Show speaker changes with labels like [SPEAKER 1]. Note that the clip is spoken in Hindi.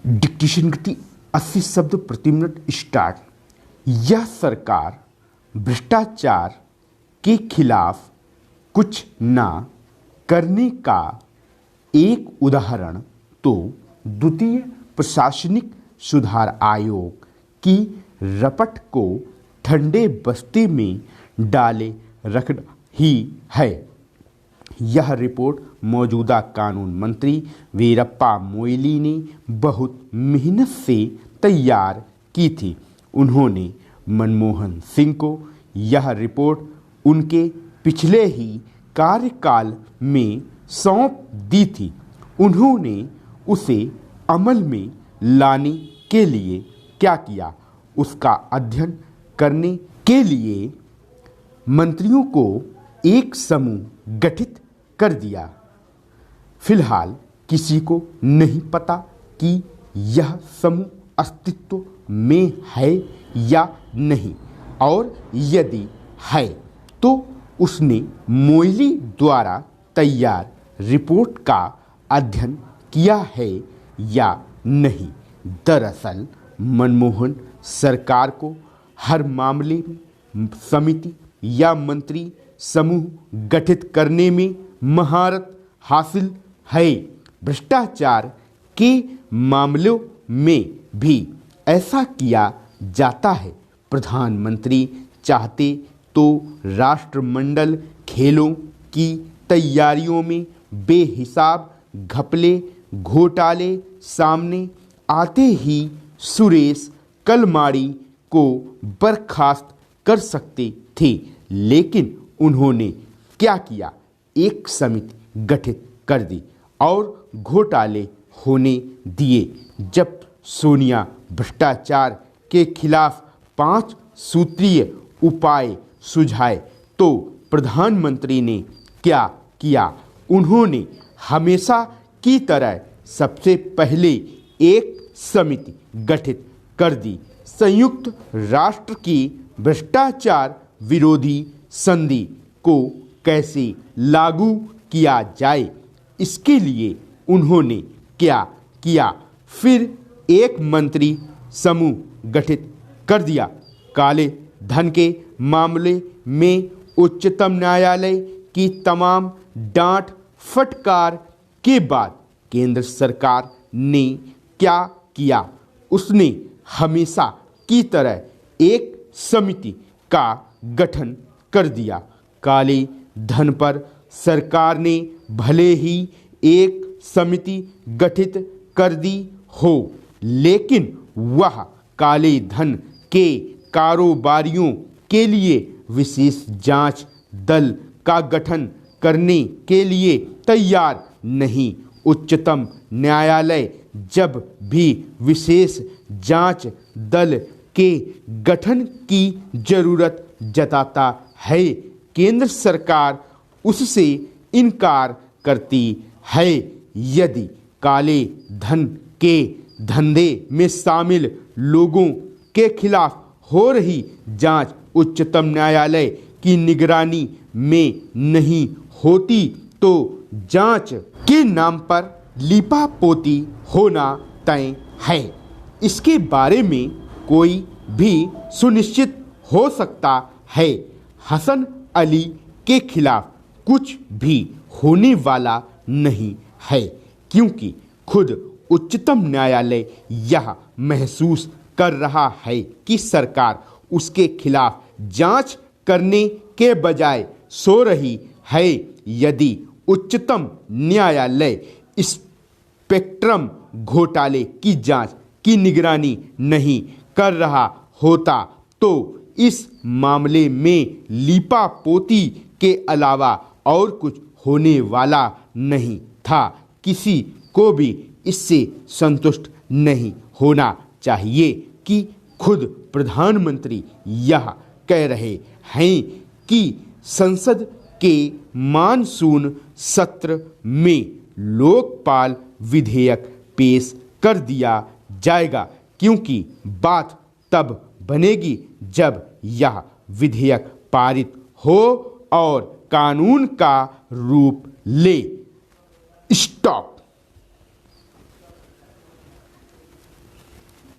[SPEAKER 1] डिक्टेशन गति 80 शब्द प्रति मिनट स्टार्ट। यह सरकार भ्रष्टाचार के खिलाफ कुछ ना करने का एक उदाहरण तो द्वितीय प्रशासनिक सुधार आयोग की रपट को ठंडे बस्ते में डाले रख ही है। यह रिपोर्ट मौजूदा कानून मंत्री वीरप्पा मोइली ने बहुत मेहनत से तैयार की थी। उन्होंने मनमोहन सिंह को यह रिपोर्ट उनके पिछले ही कार्यकाल में सौंप दी थी। उन्होंने उसे अमल में लाने के लिए क्या किया, उसका अध्ययन करने के लिए मंत्रियों को एक समूह गठित कर दिया। फिलहाल किसी को नहीं पता कि यह समूह अस्तित्व में है या नहीं, और यदि है तो उसने मोइली द्वारा तैयार रिपोर्ट का अध्ययन किया है या नहीं। दरअसल मनमोहन सरकार को हर मामले में समिति या मंत्री समूह गठित करने में महारत हासिल है। भ्रष्टाचार के मामलों में भी ऐसा किया जाता है। प्रधानमंत्री चाहते तो राष्ट्रमंडल खेलों की तैयारियों में बेहिसाब घपले घोटाले सामने आते ही सुरेश कलमाड़ी को बर्खास्त कर सकते थे, लेकिन उन्होंने क्या किया, एक समिति गठित कर दी और घोटाले होने दिए। जब सोनिया भ्रष्टाचार के खिलाफ 5 सूत्रीय उपाय सुझाए तो प्रधानमंत्री ने क्या किया, उन्होंने हमेशा की तरह सबसे पहले एक समिति गठित कर दी। संयुक्त राष्ट्र की भ्रष्टाचार विरोधी संधि को कैसे लागू किया जाए, इसके लिए उन्होंने क्या किया, फिर एक मंत्री समूह गठित कर दिया। काले धन के मामले में उच्चतम न्यायालय की तमाम डांट फटकार के बाद केंद्र सरकार ने क्या किया, उसने हमेशा की तरह एक समिति का गठन कर दिया। काले धन पर सरकार ने भले ही एक समिति गठित कर दी हो, लेकिन वह काले धन के कारोबारियों के लिए विशेष जांच दल का गठन करने के लिए तैयार नहीं। उच्चतम न्यायालय जब भी विशेष जांच दल के गठन की जरूरत जताता है, केंद्र सरकार उससे इनकार करती है। यदि काले धन के धंधे में शामिल लोगों के खिलाफ हो रही जांच उच्चतम न्यायालय की निगरानी में नहीं होती तो जांच के नाम पर लीपापोती होना तय है। इसके बारे में कोई भी सुनिश्चित हो सकता है। हसन अली के खिलाफ कुछ भी होने वाला नहीं है, क्योंकि खुद उच्चतम न्यायालय यह महसूस कर रहा है कि सरकार उसके खिलाफ जांच करने के बजाय सो रही है। यदि उच्चतम न्यायालय स्पेक्ट्रम घोटाले की जांच की निगरानी नहीं कर रहा होता तो इस मामले में लीपापोती के अलावा और कुछ होने वाला नहीं था। किसी को भी इससे संतुष्ट नहीं होना चाहिए कि खुद प्रधानमंत्री यह कह रहे हैं कि संसद के मानसून सत्र में लोकपाल विधेयक पेश कर दिया जाएगा, क्योंकि बात तब बनेगी जब यह विधेयक पारित हो और कानून का रूप ले। स्टॉप।